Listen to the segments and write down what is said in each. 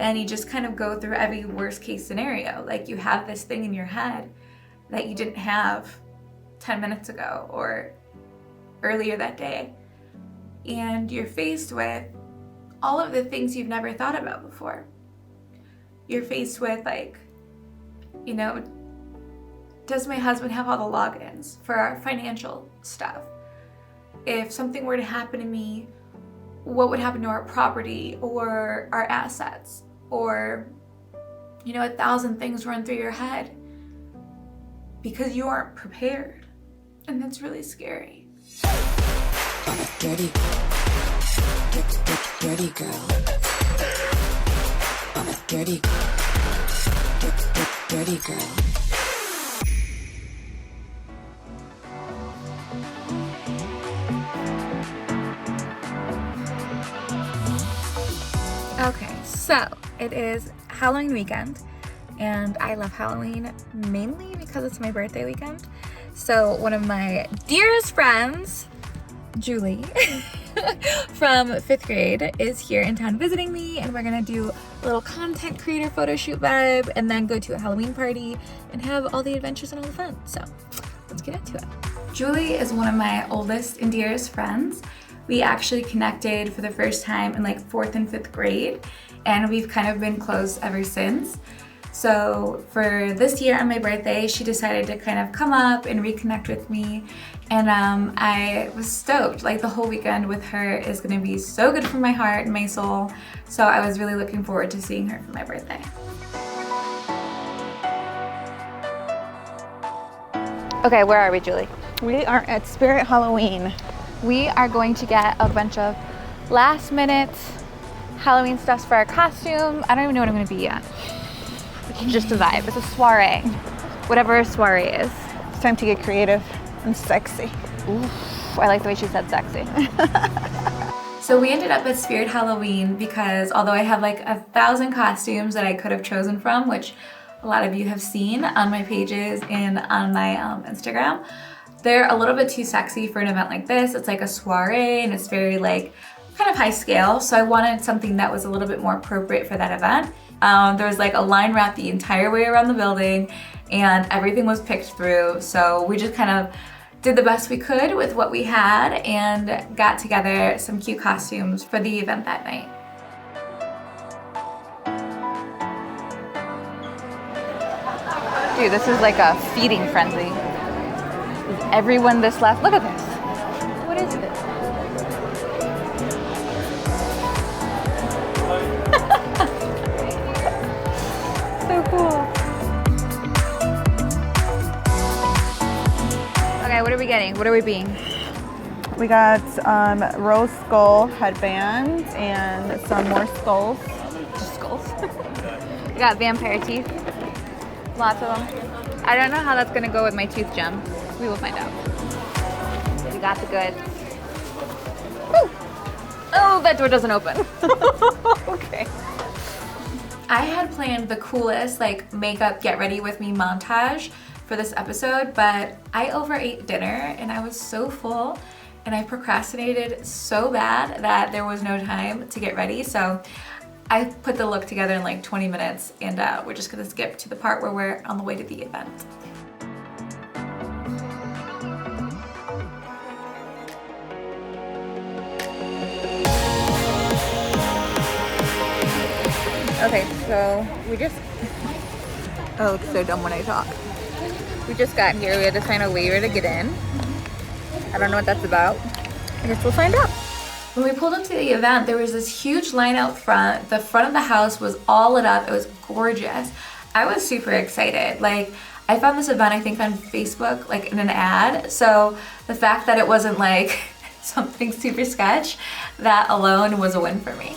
and you just kind of go through every worst case scenario. Like you have this thing in your head that you didn't have 10 minutes ago or earlier that day. And you're faced with all of the things you've never thought about before. You're faced with like, you know, does my husband have all the logins for our financial stuff? If something were to happen to me, what would happen to our property or our assets? Or, you know, 1,000 things run through your head because you aren't prepared. And that's really scary. I'm a dirty girl. I'm a dirty girl. Okay, so it is Halloween weekend, and I love Halloween mainly because it's my birthday weekend. So one of my dearest friends, Julie, from 5th grade, is here in town visiting me, and we're gonna do a little content creator photo shoot vibe and then go to a Halloween party and have all the adventures and all the fun. So let's get into it. Julie is one of my oldest and dearest friends. We actually connected for the first time in like 4th and 5th grade, and we've kind of been close ever since. So for this year on my birthday, she decided to kind of come up and reconnect with me, and I was stoked. Like the whole weekend with her is gonna be so good for my heart and my soul. So I was really looking forward to seeing her for my birthday. Okay, where are we, Julie? We are at Spirit Halloween. We are going to get a bunch of last minute Halloween stuff for our costume. I don't even know what I'm gonna be yet. It's just a vibe, it's a soiree. Whatever a soiree is. It's time to get creative and sexy. Oof, I like the way she said sexy. So we ended up at Spirit Halloween because although I have like 1,000 costumes that I could have chosen from, which a lot of you have seen on my pages and on my Instagram, they're a little bit too sexy for an event like this. It's like a soiree and it's very like kind of high scale. So I wanted something that was a little bit more appropriate for that event. There was like a line wrap the entire way around the building and everything was picked through. So we just kind of did the best we could with what we had and got together some cute costumes for the event that night. Dude, this is like a feeding frenzy. Is everyone this left? Look at this. What is this? So cool. Okay, what are we getting? What are we being? We got rose skull headband and some more skulls. Just skulls. We got vampire teeth. Lots of them. I don't know how that's gonna go with my tooth gem. We will find out. We got the goods. Woo! Oh, that door doesn't open. Okay. I had planned the coolest like makeup get ready with me montage for this episode, but I overate dinner and I was so full and I procrastinated so bad that there was no time to get ready. So I put the look together in like 20 minutes and we're just gonna skip to the part where we're on the way to the event. Okay, so we just, I look so dumb when I talk. We just got here, we had to sign a waiver to get in. I don't know what that's about. I guess we'll find out. When we pulled up to the event, there was this huge line out front. The front of the house was all lit up, it was gorgeous. I was super excited. Like, I found this event, I think on Facebook, like in an ad. So the fact that it wasn't like something super sketch, that alone was a win for me.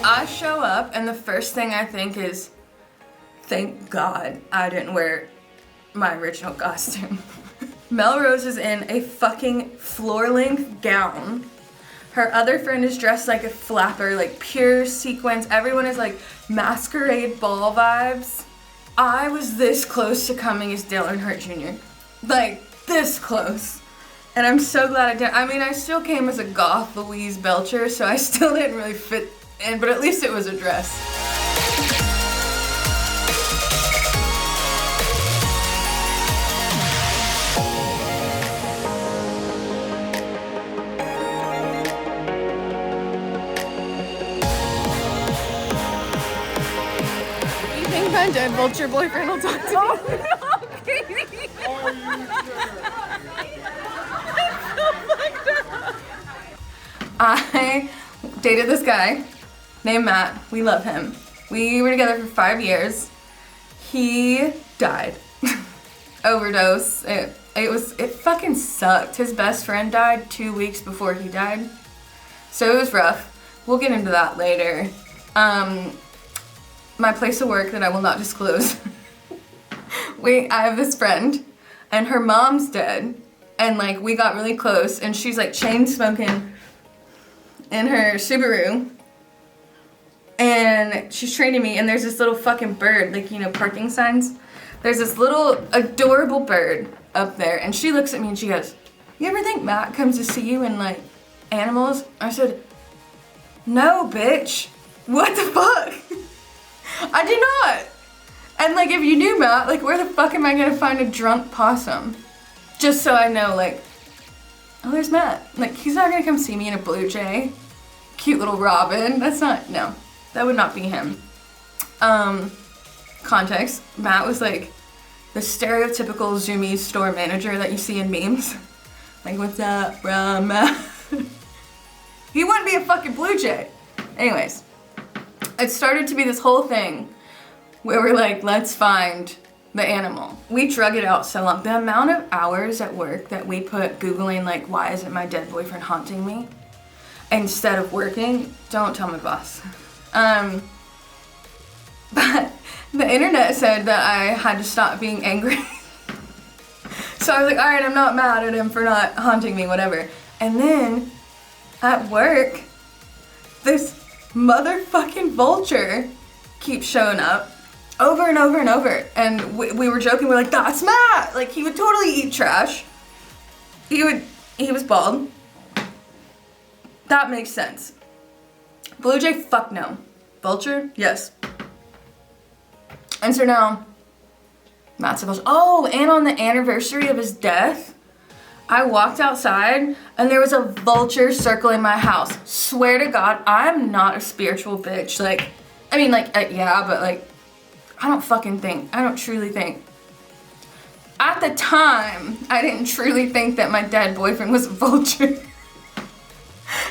I show up and the first thing I think is, thank God I didn't wear my original costume. Melrose is in a fucking floor-length gown Her other friend is dressed like a flapper, like pure sequins. Everyone is like masquerade ball vibes. I was this close to coming as Dale Earnhardt Jr. Like, this close. And I'm so glad I didn't. I mean, I still came as a goth Louise Belcher, so I still didn't really fit in, but at least it was a dress. My dead vulture boyfriend will talk to me. Oh, no, Katie. I dated this guy named Matt. We love him. We were together for 5 years. He died. Overdose. It fucking sucked. His best friend died 2 weeks before he died. So it was rough. We'll get into that later. My place of work that I will not disclose. I have this friend and her mom's dead, and like we got really close, and she's like chain smoking in her Subaru, and she's training me, and there's this little fucking bird, like, you know, parking signs. There's this little adorable bird up there, and she looks at me and she goes, "You ever think Matt comes to see you in like animals?" I said, "No, bitch. What the fuck?" I do not. And like, if you knew Matt, like, where the fuck am I gonna find a drunk possum? Just so I know, like, oh, there's Matt. Like, he's not gonna come see me in a blue jay. Cute little robin. That's not, no. That would not be him. Context, Matt was like the stereotypical Zoomies store manager that you see in memes. Like, what's up, bro, Matt? He wouldn't be a fucking blue jay. Anyways. It started to be this whole thing where we're like, let's find the animal. We drug it out so long. The amount of hours at work that we put Googling, like, why isn't my dead boyfriend haunting me? Instead of working, don't tell my boss. But the internet said that I had to stop being angry. So I was like, all right, I'm not mad at him for not haunting me, whatever. And then at work, this motherfucking vulture keeps showing up over and over and over, and we were joking, we're like, that's Matt, like, he would totally eat trash. He was bald. That makes sense. Blue jay, fuck no. Vulture, yes. And so now Matt's a vulture. Oh, and on the anniversary of his death, I walked outside and there was a vulture circling my house. Swear to God, I'm not a spiritual bitch. Like, I mean, like, yeah, but like, I don't truly think. At the time, I didn't truly think that my dead boyfriend was a vulture.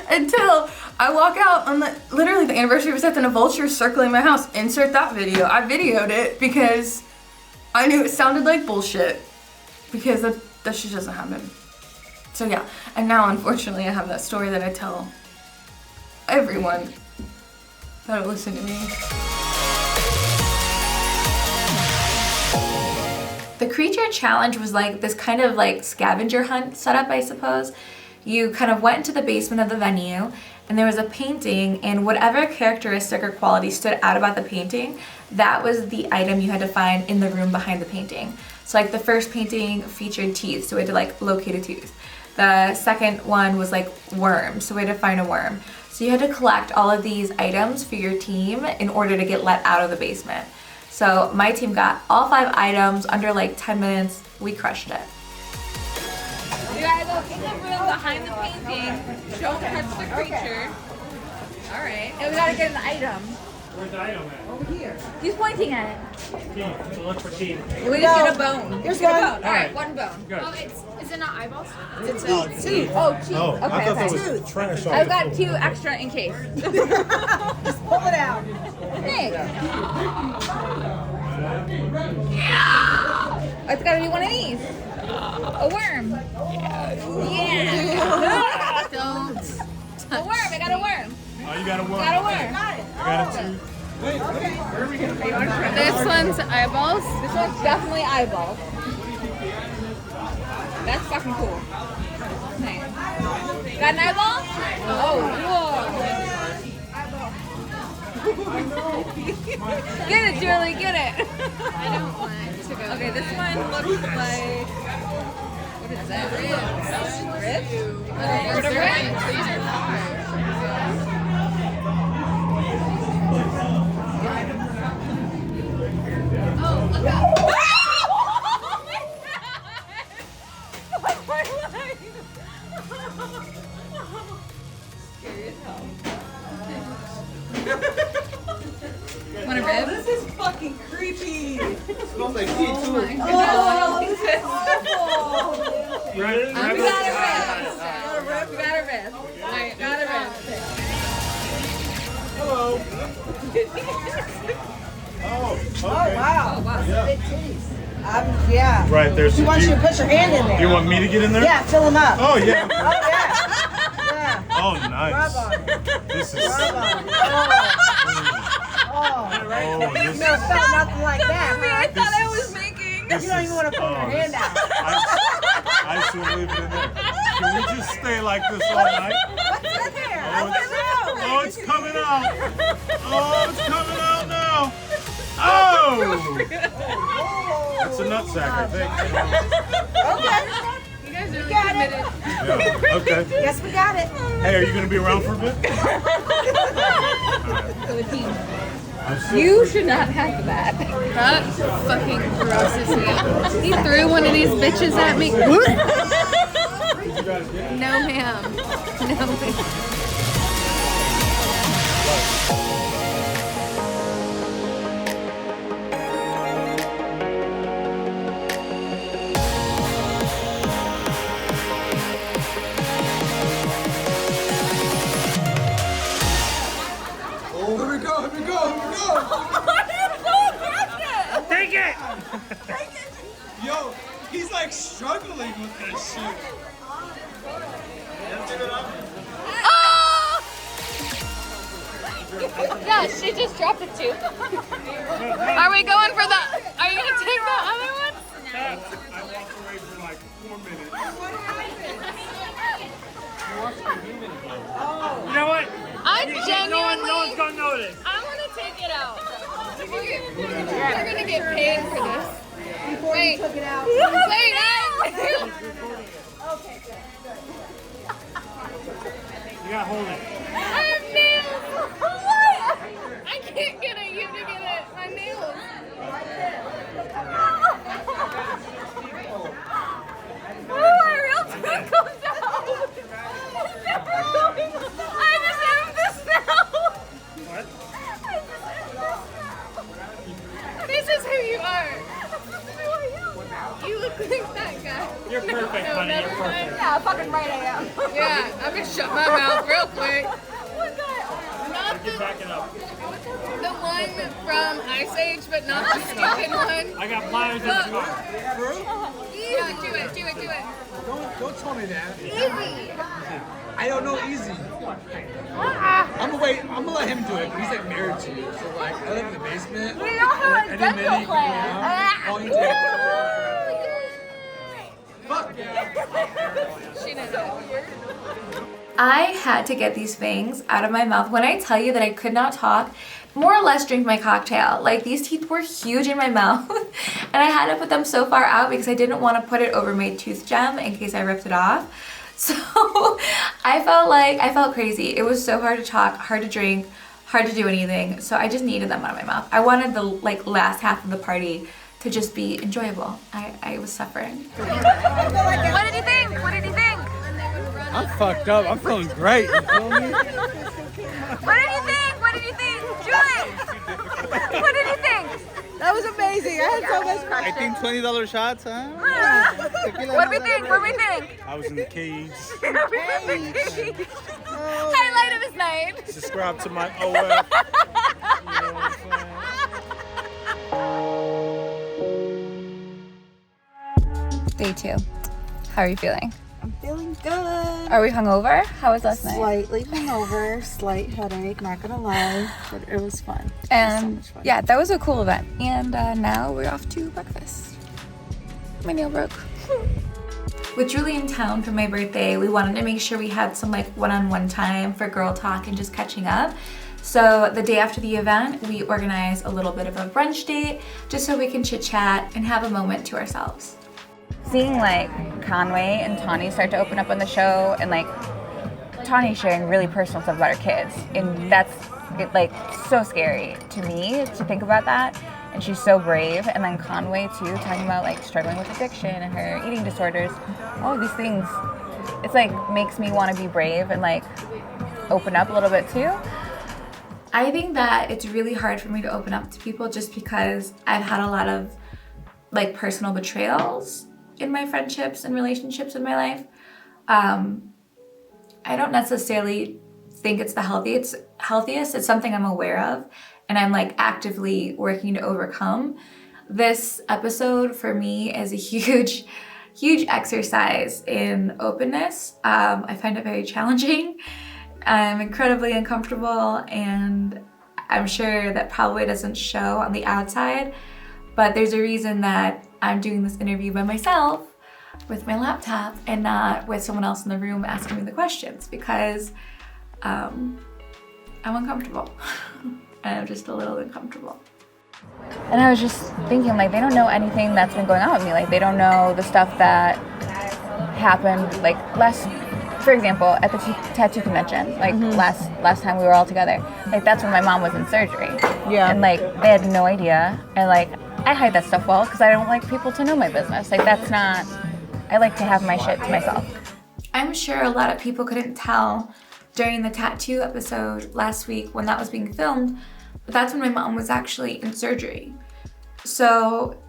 Until I walk out on literally the anniversary of his death and a vulture circling my house. Insert that video. I videoed it because I knew it sounded like bullshit. Because that shit doesn't happen. So yeah, and now unfortunately I have that story that I tell everyone that'll listen to me. The creature challenge was like this kind of like scavenger hunt setup, I suppose. You kind of went into the basement of the venue and there was a painting, and whatever characteristic or quality stood out about the painting, that was the item you had to find in the room behind the painting. So like the first painting featured teeth, so we had to like locate a tooth. The second one was like worms, so we had to find a worm. So you had to collect all of these items for your team in order to get let out of the basement. So my team got all 5 items under like 10 minutes. We crushed it. You gotta go in the room behind the painting, don't touch the creature. Alright. And we gotta get an item. Where's the item at? Over here. He's pointing at it. Teeth. So look for teeth. We just get a bone. Here's Get a one. bone. Alright, one bone. Good. Oh, is it not eyeballs? It's teeth. Oh, teeth. Oh, Okay, I thought okay. that was trash. I've got 2 extra in case. Just pull it out. Thanks. It's gotta be one of these. A worm. Yeah. Don't. A worm. I got a worm. Oh, you got a worm. Got a worm. I got a tooth. This one's eyeballs. This one's definitely eyeballs. That's fucking cool. Nice. Got an eyeball? Oh, whoa. Get it, Julie, get it. I don't want to go. Okay, this one looks like. What is that? Ribs? What are ribs? These are oh, look up. Want a rib? This is fucking creepy. Smells like tea too. Oh, this is awful. We got a rib. We got a rib. Alright, got a rib. Hello. Oh, okay. Oh, wow. Oh, wow. Yeah. Big titties. Yeah. Right, there's. He wants you to put your hand in there. You want me to get in there? Yeah, fill him up. Oh yeah. Oh, yeah. Yeah. Oh nice. Rub on. This is. Rub on. Oh. Oh, this You is. never felt nothing like that, I huh? thought I was making. This You don't even want to put your hand out. I should leave it in there. Can we just stay like this all night? What's in there? Oh, it's coming out. Oh, it's coming out now. Oh! It's a nutsack, I think. Okay. You guys are Got it. committed. Yeah. Okay. Yes, we got it. Hey, are you going to be around for a bit? For the team. I'm so You should not have that. That fucking grosses me out. He threw one of these bitches at me. No, ma'am. No, ma'am. Oh, here we go, here we go, here we go. Take it! Yo, he's like struggling with that shit. Yeah, she just dropped it too. Are we going for the? Are you gonna take the other one? I walked away for like 4 minutes. You know what? I No genuinely. one's gonna notice. I want to take it out. We're gonna get paid for this. Wait. Took it out. Wait. You gotta hold it. I have nails. What? I can't get it. You to get it. My nails. Oh, my real tongue comes out. I just have this now. What? This is who you are. You look like that guy. You're perfect, honey. never You're mind. perfect. Yeah, fucking right I am. Yeah, I'm gonna shut my mouth real quick. What guy? Not Keep backing up. the one from Ice Age, but not the stupid one. I got pliers in the car. Yeah, do it. Don't tell me that. Easy. I don't know easy. I'm gonna let him do it. He's like married to you, so like I live in the basement. We don't have a And then dental Minnie can go plan. around. All you do. Fuck. She knows it. I had to get these fangs out of my mouth. When I tell you that I could not talk, more or less drink my cocktail. Like, these teeth were huge in my mouth and I had to put them so far out because I didn't want to put it over my tooth gem in case I ripped it off. So I felt crazy. It was so hard to talk, hard to drink, hard to do anything. So I just needed them out of my mouth. I wanted the last half of the party to just be enjoyable. I was suffering. What did you think? What did you think? I'm fucked up. I'm feeling great. You feel me? What did you think? What did you think? Julie! What did you think? That was amazing. I had so much fun. I think $20 shots, huh? What do we think? What do we think? I was in the cage. Highlight of his night. Subscribe to my OF. You know what I'm saying? Day 2. How are you feeling? I'm feeling good. Are we hungover? How was last night? Slightly hungover, slight headache, not gonna lie, but it was fun. And much fun. yeah, that was a cool event. And now we're off to breakfast. My nail broke. with Julie in town for my birthday, we wanted to make sure we had some like one-on-one time for girl talk and just catching up. So the day after the event, we organized a little bit of a brunch date just so we can chit chat and have a moment to ourselves. Seeing like Conway and Tawni start to open up on the show, and like Tawni sharing really personal stuff about her kids, and that's like so scary to me to think about that. And she's so brave. And then Conway too, talking about like struggling with addiction and her eating disorders, all of these things. It's like makes me want to be brave and like open up a little bit too. I think that it's really hard for me to open up to people just because I've had a lot of like personal betrayals in my friendships and relationships in my life. I don't necessarily think it's the healthiest. It's something I'm aware of and I'm like actively working to overcome. This episode for me is a huge exercise in openness. I find it very challenging. I'm incredibly uncomfortable, and I'm sure that probably doesn't show on the outside, but there's a reason that I'm doing this interview by myself with my laptop and not with someone else in the room asking me the questions, because I'm uncomfortable. And I'm just a little uncomfortable. And I was just thinking, like, they don't know anything that's been going on with me. Like, they don't know the stuff that happened, like, for example, at the tattoo convention, like, last time we were all together. Like, that's when my mom was in surgery. Yeah. And, like, they had no idea. And, like, I hide that stuff well because I don't like people to know my business. Like, that's not... I like to have my shit to myself. I'm sure a lot of people couldn't tell during the tattoo episode last week when that was being filmed, but that's when my mom was actually in surgery. So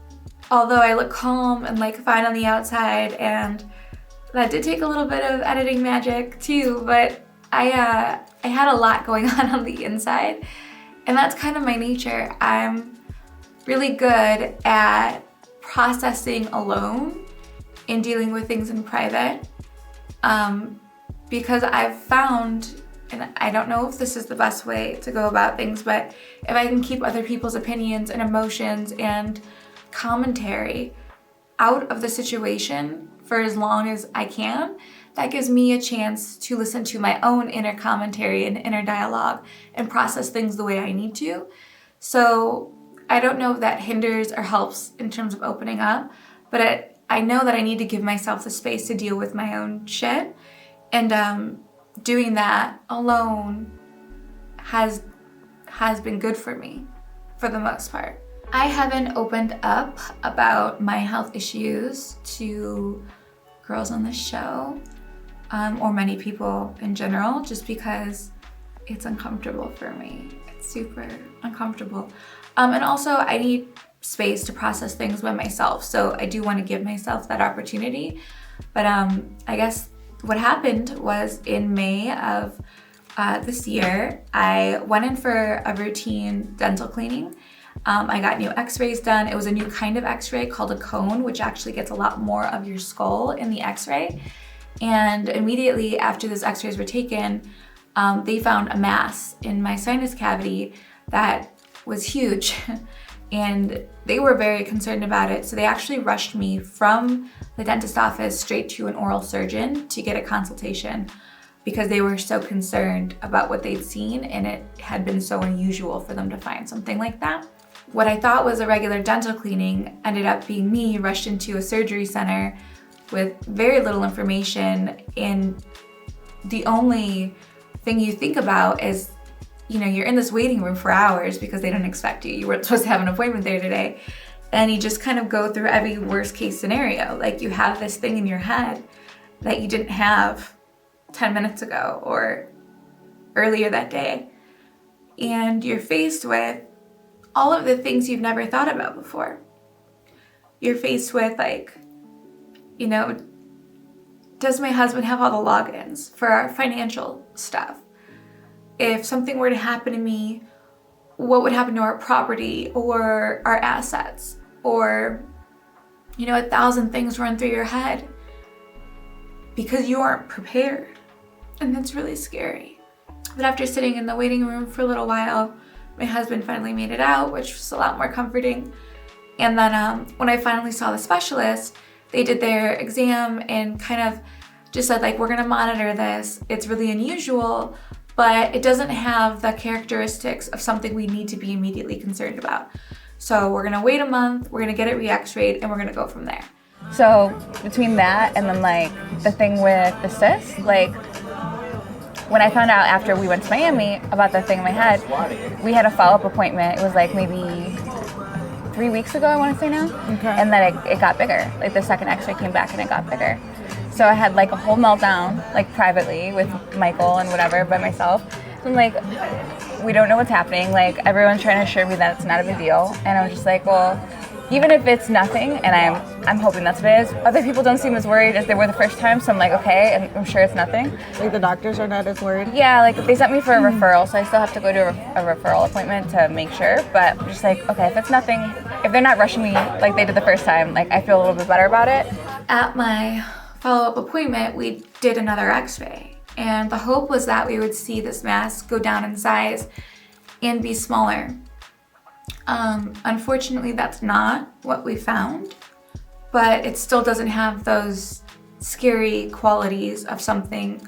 although I look calm and like fine on the outside, and that did take a little bit of editing magic too, but I had a lot going on the inside, and that's kind of my nature. I'm really good at processing alone and dealing with things in private. Because I've found, and I don't know if this is the best way to go about things, but if I can keep other people's opinions and emotions and commentary out of the situation for as long as I can, that gives me a chance to listen to my own inner commentary and inner dialogue and process things the way I need to. So I don't know if that hinders or helps in terms of opening up, but I know that I need to give myself the space to deal with my own shit. And doing that alone has been good for me, for the most part. I haven't opened up about my health issues to girls on the show, or many people in general, just because it's uncomfortable for me. It's super uncomfortable. And also I need space to process things by myself, so I do want to give myself that opportunity. But I guess what happened was in May of this year, I went in for a routine dental cleaning. I got new x-rays done. It was a new kind of x-ray called a cone, which actually gets a lot more of your skull in the x-ray. And immediately after those x-rays were taken, they found a mass in my sinus cavity that was huge. And they were very concerned about it. So they actually rushed me from the dentist office straight to an oral surgeon to get a consultation, because they were so concerned about what they'd seen, and it had been so unusual for them to find something like that. What I thought was a regular dental cleaning ended up being me rushed into a surgery center with very little information, and the only thing you think about is, you know, you're in this waiting room for hours because they don't expect you. You weren't supposed to have an appointment there today. And you just kind of go through every worst case scenario. Like, you have this thing in your head that you didn't have 10 minutes ago or earlier that day. And you're faced with all of the things you've never thought about before. You're faced with, like, you know, does my husband have all the logins for our financial stuff? If something were to happen to me, what would happen to our property or our assets? Or, you know, 1,000 things run through your head because you aren't prepared. And that's really scary. But after sitting in the waiting room for a little while, my husband finally made it out, which was a lot more comforting. And then when I finally saw the specialist, they did their exam and kind of just said like, we're gonna monitor this. It's really unusual, but it doesn't have the characteristics of something we need to be immediately concerned about. So we're gonna wait a month, we're gonna get it re-x-rayed, and we're gonna go from there. So between that and then like the thing with the cyst, like when I found out after we went to Miami about the thing in my head, we had a follow-up appointment. It was like maybe 3 weeks ago, I want to say now. Okay. And then it got bigger. Like the second x-ray came back and it got bigger. So I had like a whole meltdown, like privately with Michael and whatever by myself. So I'm like, we don't know what's happening. Like everyone's trying to assure me that it's not a big deal. And I'm just like, well, even if it's nothing, and I'm hoping that's what it is, other people don't seem as worried as they were the first time, so I'm like, okay, and I'm sure it's nothing. Like the doctors are not as worried? Yeah, like they sent me for a referral, so I still have to go to a referral appointment to make sure, but I'm just like, okay, if it's nothing, if they're not rushing me like they did the first time, like I feel a little bit better about it. At my follow-up appointment, we did another x-ray, and the hope was that we would see this mass go down in size and be smaller. Unfortunately, that's not what we found, but it still doesn't have those scary qualities of something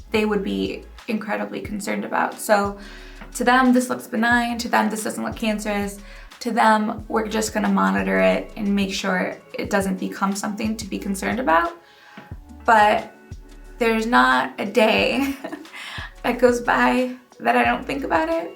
they would be incredibly concerned about. So to them, this looks benign. To them, this doesn't look cancerous. To them, we're just gonna monitor it and make sure it doesn't become something to be concerned about. But there's not a day that goes by that I don't think about it.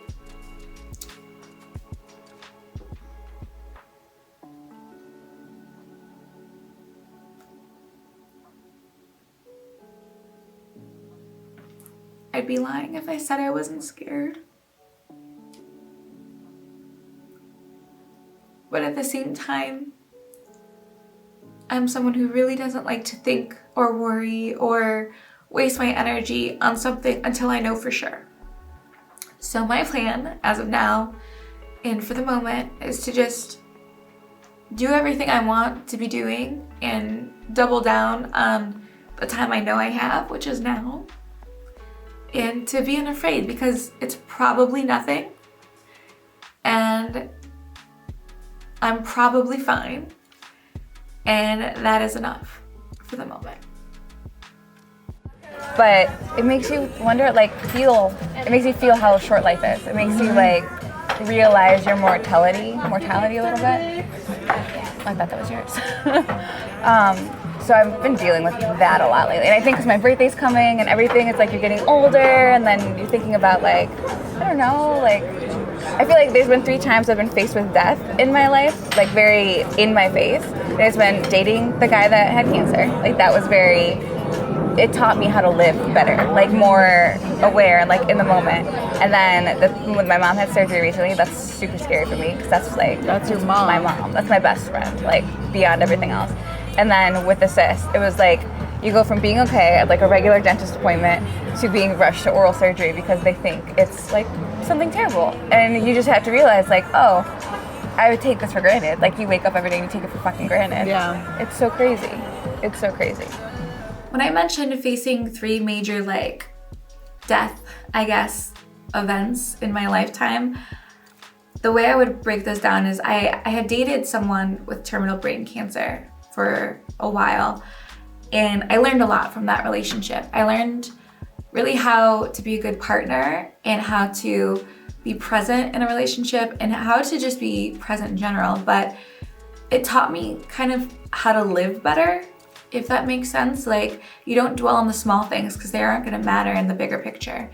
I'd be lying if I said I wasn't scared. But at the same time, I'm someone who really doesn't like to think or worry or waste my energy on something until I know for sure. So my plan, as of now, and for the moment, is to just do everything I want to be doing and double down on the time I know I have, which is now. And to be unafraid, because it's probably nothing and I'm probably fine, and that is enough for the moment. But it makes you wonder, like it makes you feel how short life is. It makes you like realize your mortality a little bit. I thought that was yours. So I've been dealing with that a lot lately. And I think because my birthday's coming and everything, it's like you're getting older and then you're thinking about like, I don't know, like, I feel like there's been 3 times I've been faced with death in my life, like very in my face. There's been dating the guy that had cancer. Like that was it taught me how to live better, like more aware, like in the moment. And then when my mom had surgery recently, that's super scary for me because that's like, that's your mom. My mom, that's my best friend, like beyond everything else. And then with the cyst, it was like you go from being okay at like a regular dentist appointment to being rushed to oral surgery because they think it's like something terrible. And you just have to realize like, oh, I would take this for granted. Like you wake up every day and you take it for fucking granted. Yeah. It's so crazy. It's so crazy. When I mentioned facing 3 major like death, I guess, events in my lifetime, the way I would break this down is I had dated someone with terminal brain cancer for a while, and I learned a lot from that relationship. I learned really how to be a good partner and how to be present in a relationship and how to just be present in general, but it taught me kind of how to live better, if that makes sense. Like you don't dwell on the small things because they aren't gonna matter in the bigger picture.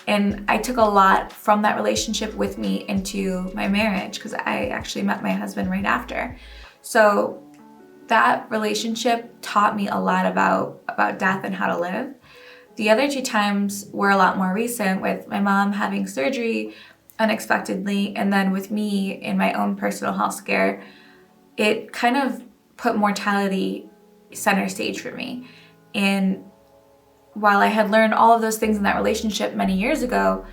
And I took a lot from that relationship with me into my marriage because I actually met my husband right after. So that relationship taught me a lot about death and how to live. The other 2 times were a lot more recent, with my mom having surgery unexpectedly and then with me in my own personal health scare. It kind of put mortality center stage for me. And while I had learned all of those things in that relationship many years ago,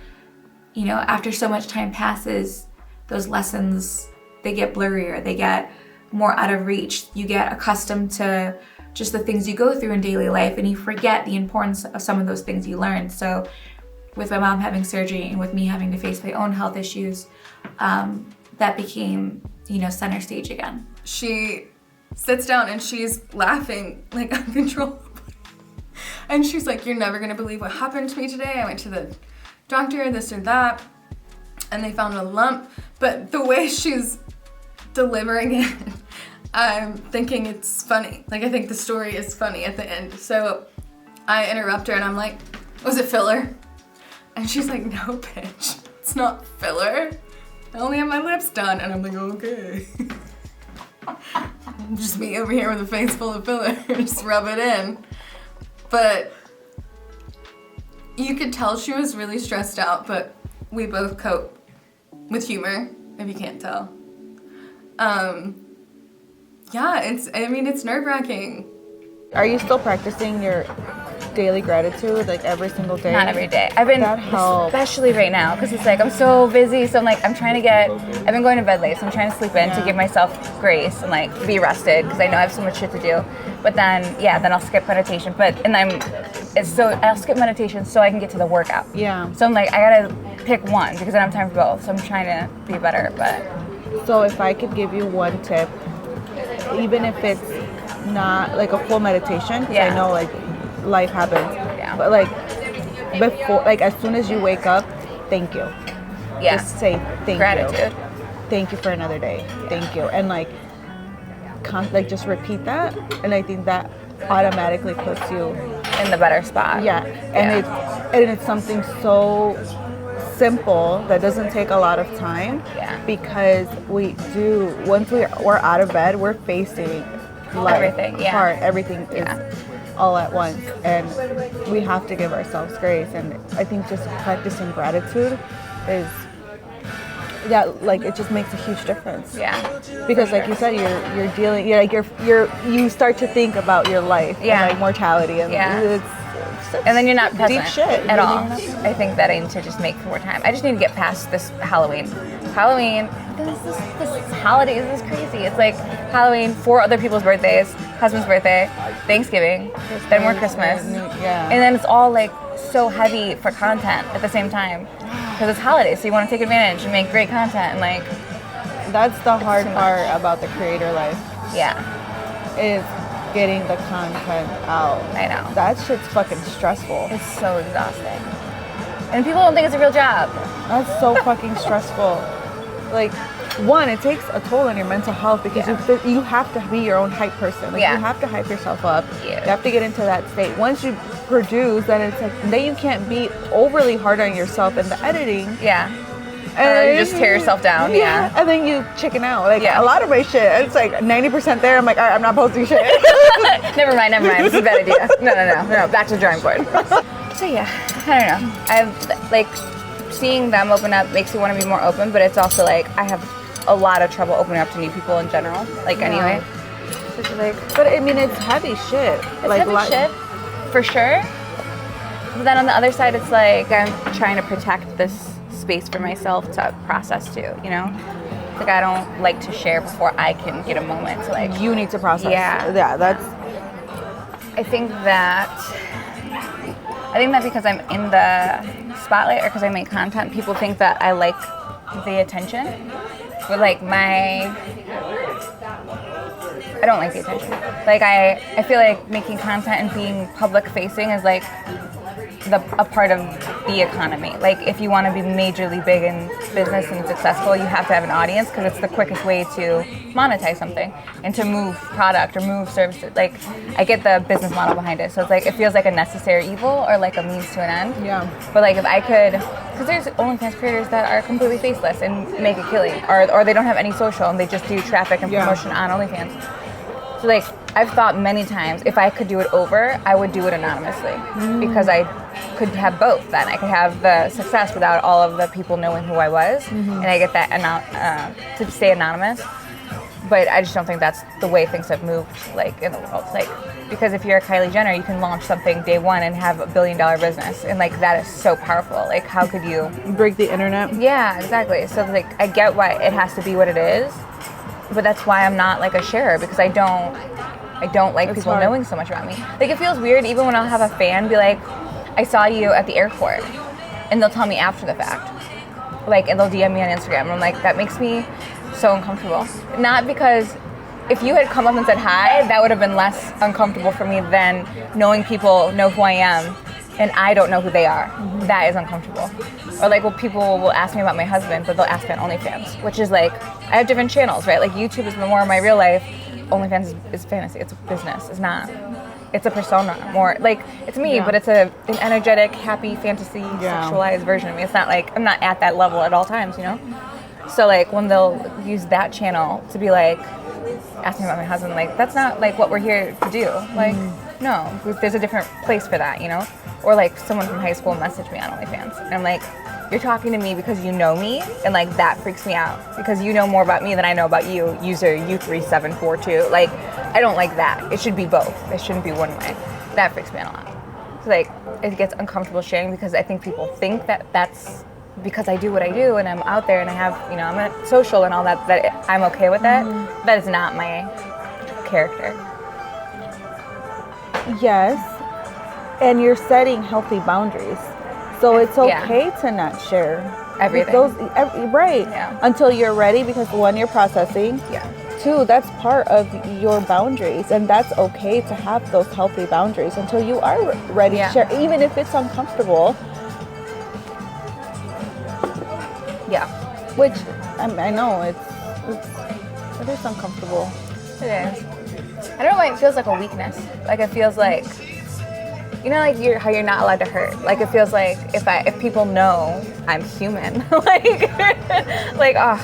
you know, after so much time passes, those lessons, they get blurrier, they get more out of reach. You get accustomed to just the things you go through in daily life and you forget the importance of some of those things you learned. So with my mom having surgery and with me having to face my own health issues, that became, you know, center stage again. She sits down and she's laughing like uncontrollably. And she's like, you're never gonna believe what happened to me today. I went to the doctor, this or that, and they found a lump. But the way she's delivering it, I'm thinking it's funny. Like, I think the story is funny at the end. So I interrupt her and I'm like, was it filler? And she's like, no, bitch, it's not filler. I only have my lips done. And I'm like, okay. Just me over here with a face full of filler, just rub it in. But you could tell she was really stressed out, but we both cope with humor, if you can't tell. Yeah, it's nerve-wracking. Are you still practicing your daily gratitude like every single day? Not every day. I've been, especially right now, because it's like I'm so busy. So I'm like, I've been going to bed late, so I'm trying to sleep in to give myself grace and like be rested because I know I have so much shit to do. But then I'll skip meditation. I'll skip meditation so I can get to the workout. Yeah. So I'm like, I gotta pick one because I don't have time for both. So I'm trying to be better. But so if I could give you one tip, even if it's not like a full meditation, because I know like life happens. Yeah. But like before, like as soon as you wake up, thank you. Yeah. Just say thank Gratitude. you. Thank you for another day. Yeah. Thank you. And like just repeat that, and I think that automatically puts you in the better spot. Yeah. And it's something so simple that doesn't take a lot of time. Yeah. Because once we're out of bed, we're facing life, everything. Yeah. Everything is all at once, and we have to give ourselves grace. And I think just practicing gratitude is it just makes a huge difference. Yeah. Because like you said, you're dealing, you start to think about your life and like mortality, and and then you're not present deep shit at all. I think that I need to just make more time. I just need to get past this Halloween. This holidays is crazy. It's like Halloween, 4 other people's birthdays, husband's birthday, Thanksgiving, then more Christmas. Yeah. And then it's all like so heavy for content at the same time. Because it's holidays, so you want to take advantage and make great content and like. That's the hard part about the creator life. Yeah. Is getting the content out. I know. That shit's fucking stressful. It's so exhausting. And people don't think it's a real job. That's so fucking stressful. Like, one, it takes a toll on your mental health because you have to be your own hype person. Like, you have to hype yourself up. You have to get into that state. Once you produce, then it's like, then you can't be overly hard on yourself in the editing. Yeah. And you just tear yourself down. Yeah. And then you chicken out. Like, a lot of my shit, it's like 90% there. I'm like, all right, I'm not posting shit. Never mind. This is a bad idea. No. Back to the drawing board. So yeah, I don't know. I've like seeing them open up makes me want to be more open, but it's also like I have a lot of trouble opening up to new people in general. Like anyway. But I mean, it's heavy shit. It's like heavy shit, for sure. But then on the other side, it's like I'm trying to protect this space for myself to process too, you know? Like I don't like to share before I can get a moment to like. You need to process. Yeah, that's. I think that because I'm in the spotlight or because I make content, people think that I like the attention. But like I don't like the attention. Like I feel like making content and being public facing is like a part of the economy. Like if you want to be majorly big in business and successful, you have to have an audience because it's the quickest way to monetize something and to move product or move services. Like I get the business model behind it. So it's like it feels like a necessary evil or like a means to an end. Yeah. But like if I could, because there's OnlyFans creators that are completely faceless and make a killing, or they don't have any social and they just do traffic and promotion on OnlyFans. So like I've thought many times if I could do it over, I would do it anonymously because I could have both. Then I could have the success without all of the people knowing who I was, and I get that to stay anonymous. But I just don't think that's the way things have moved, like in the world. Like because if you're a Kylie Jenner, you can launch something day one and have $1 billion business, and like that is so powerful. Like how could you break the internet? Yeah, exactly. So like I get why it has to be what it is, but that's why I'm not like a sharer because I don't like people knowing so much about me. Like it feels weird even when I'll have a fan be like, I saw you at the airport, and they'll tell me after the fact. Like, and they'll DM me on Instagram, and I'm like, that makes me so uncomfortable. Not because if you had come up and said hi, that would have been less uncomfortable for me than knowing people know who I am and I don't know who they are. That is uncomfortable. Or like, well, people will ask me about my husband, but they'll ask me on OnlyFans, which is like, I have different channels, right? Like YouTube is more of my real life. OnlyFans is fantasy. It's a business. It's not. It's a persona. More like it's me, but it's an energetic, happy, fantasy, sexualized version of me. It's not like I'm not at that level at all times, you know. So like when they'll use that channel to be like asking about my husband, like that's not like what we're here to do. Like no, there's a different place for that, you know. Or like someone from high school messaged me on OnlyFans, and I'm like, you're talking to me because you know me, and like that freaks me out because you know more about me than I know about you. User U3742. Like I don't like that. It should be both. It shouldn't be one way. That freaks me out a lot. So like it gets uncomfortable sharing because I think people think that that's because I do what I do and I'm out there and I have, you know, I'm social and all that, that I'm okay with that. That is not my character. Yes, and you're setting healthy boundaries. So it's okay to not share everything. Right. Yeah. Until you're ready, because one, you're processing. Yeah. Two, that's part of your boundaries, and that's okay to have those healthy boundaries until you are ready to share, even if it's uncomfortable. Yeah. Which I know it is uncomfortable. It is. I don't know why it feels like a weakness. Like it feels like, you know, like how you're not allowed to hurt. Like it feels like if people know I'm human, like oh,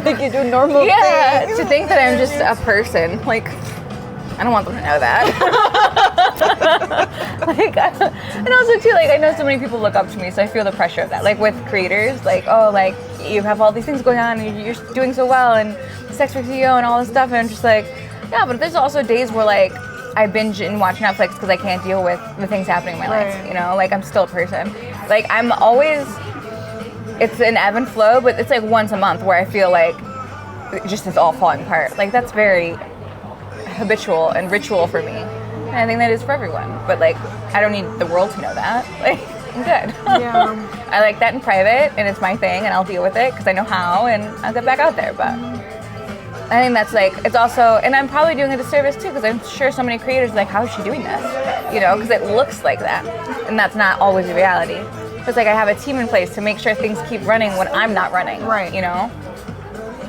like you do normal things. To think that I'm just a person, like I don't want them to know that. Like, and also too, like I know so many people look up to me, so I feel the pressure of that. Like with creators, like oh, like you have all these things going on, and you're doing so well, and Sex for CEO and all this stuff, and I'm just like, yeah, but there's also days where like I binge and watch Netflix because I can't deal with the things happening in my life, you know? Like, I'm still a person. Like, I'm always, it's an ebb and flow, but it's like once a month where I feel like it just is all falling apart. Like, that's very habitual and ritual for me. And I think that is for everyone. But, like, I don't need the world to know that. Like, I'm good. Yeah. I like that in private, and it's my thing, and I'll deal with it because I know how, and I'll get back out there, but I think that's like, it's also, and I'm probably doing a disservice too, because I'm sure so many creators are like, how is she doing this? You know, because it looks like that, and that's not always the reality. It's like I have a team in place to make sure things keep running when I'm not running, right? You know,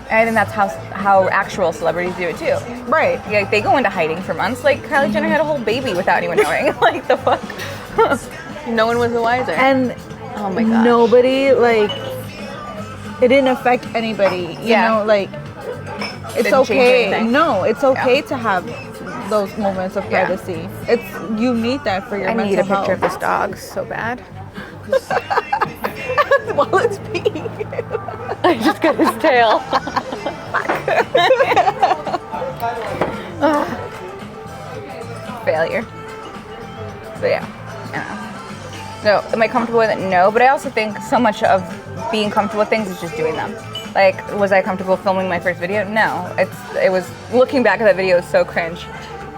and I think that's how actual celebrities do it too, right? Like they go into hiding for months. Like Kylie Jenner had a whole baby without anyone knowing. Like the fuck, no one was the wiser. And oh my god, nobody like it didn't affect anybody. You know, like. It's okay. No, it's okay to have those moments of privacy. It's you need that for your mental health. I need a picture of this dog so bad. While it's peeing. I just got his tail. Failure. But yeah. No, am I comfortable with it? No, but I also think so much of being comfortable with things is just doing them. Like, was I comfortable filming my first video? No. It was, looking back at that video, is so cringe.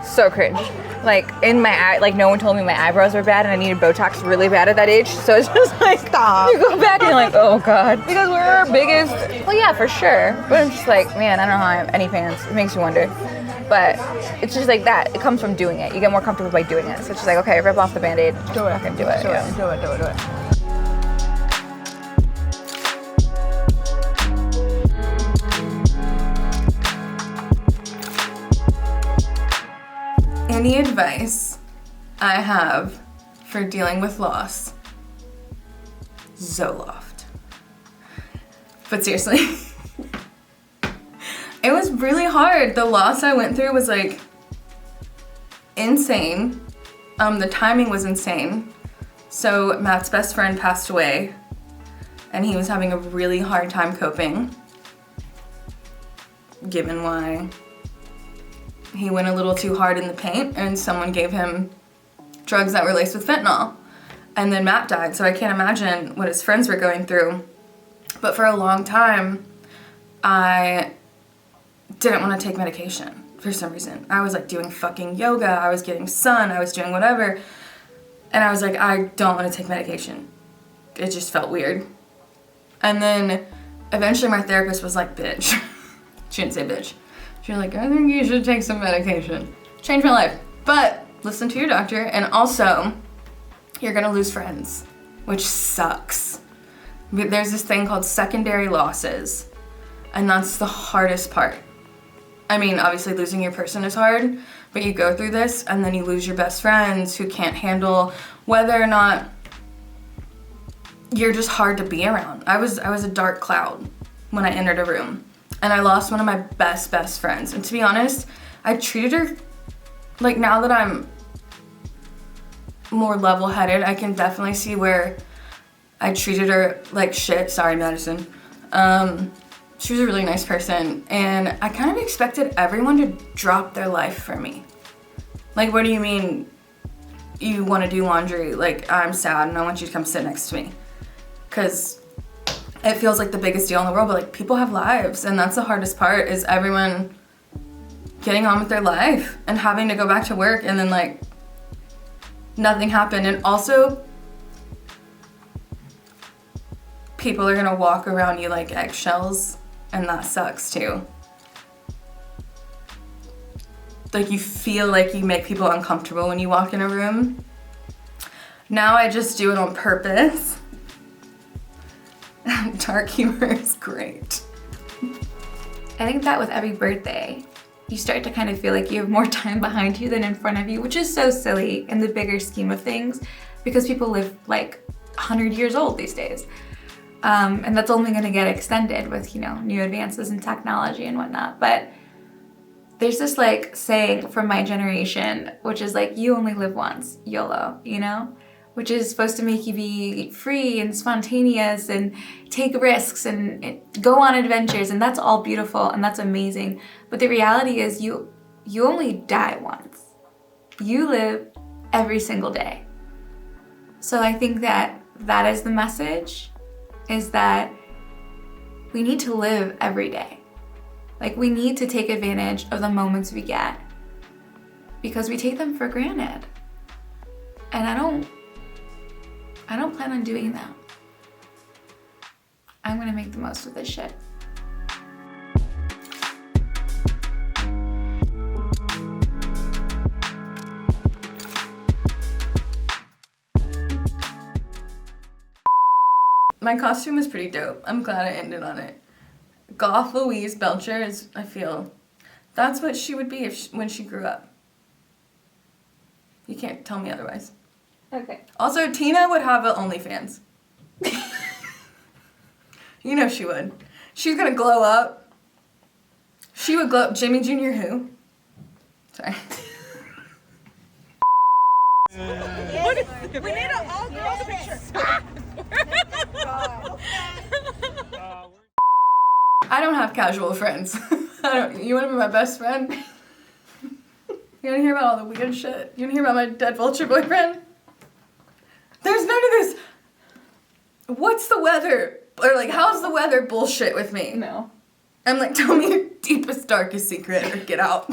So cringe. Like, in my eye, like, no one told me my eyebrows were bad and I needed Botox really bad at that age. So it's just like, stop. You go back and you're like, oh God. Because we're our biggest. Well, yeah, for sure. But I'm just like, man, I don't know how I have any fans. It makes you wonder. But it's just like that. It comes from doing it. You get more comfortable by doing it. So it's just like, okay, rip off the Band-Aid. Do it. Fucking do it. Do it. Do it. Do it. Do it. Any advice I have for dealing with loss? Zoloft. But seriously, it was really hard. The loss I went through was like insane. The timing was insane. So Matt's best friend passed away and he was having a really hard time coping, given why he went a little too hard in the paint and someone gave him drugs that were laced with fentanyl. And then Matt died, so I can't imagine what his friends were going through. But for a long time, I didn't want to take medication for some reason. I was like doing fucking yoga, I was getting sun, I was doing whatever. And I was like, I don't want to take medication. It just felt weird. And then eventually my therapist was like, bitch. She didn't say bitch. She's like, I think you should take some medication. Changed my life. But listen to your doctor, and also, you're gonna lose friends, which sucks. There's this thing called secondary losses, and that's the hardest part. I mean, obviously losing your person is hard, but you go through this and then you lose your best friends who can't handle whether or not you're just hard to be around. I was a dark cloud when I entered a room, and I lost one of my best friends. And to be honest, I treated her, like, now that I'm more level-headed, I can definitely see where I treated her like shit. Sorry, Madison. She was a really nice person, and I kind of expected everyone to drop their life for me. Like, what do you mean you want to do laundry? Like, I'm sad and I want you to come sit next to me. Because it feels like the biggest deal in the world, but like, people have lives, and that's the hardest part, is everyone getting on with their life and having to go back to work, and then like nothing happened. And also, people are gonna walk around you like eggshells, and that sucks too. Like, you feel like you make people uncomfortable when you walk in a room. Now I just do it on purpose. Dark humor is great. I think that with every birthday, you start to kind of feel like you have more time behind you than in front of you, which is so silly in the bigger scheme of things, because people live like 100 years old these days. And that's only gonna get extended with, you know, new advances in technology and whatnot. But there's this like saying from my generation, which is like, you only live once, YOLO, you know? Which is supposed to make you be free and spontaneous and take risks and go on adventures, and that's all beautiful and that's amazing. But the reality is you only die once. You live every single day. So I think that is the message, is that we need to live every day. Like, we need to take advantage of the moments we get, because we take them for granted. And I don't plan on doing that. I'm gonna make the most of this shit. My costume was pretty dope. I'm glad I ended on it. Goth Louise Belcher is, I feel, that's what she would be when she grew up. You can't tell me otherwise. Okay. Also, Tina would have an OnlyFans. You know she would. She's gonna glow up. She would glow up. Jimmy Jr. who? Sorry. We need an all girls picture. I don't have casual friends. You wanna be my best friend? You wanna hear about all the weird shit? You wanna hear about my dead vulture boyfriend? There's none of this. What's the weather? Or like, how's the weather bullshit with me? No. I'm like, tell me your deepest, darkest secret or get out.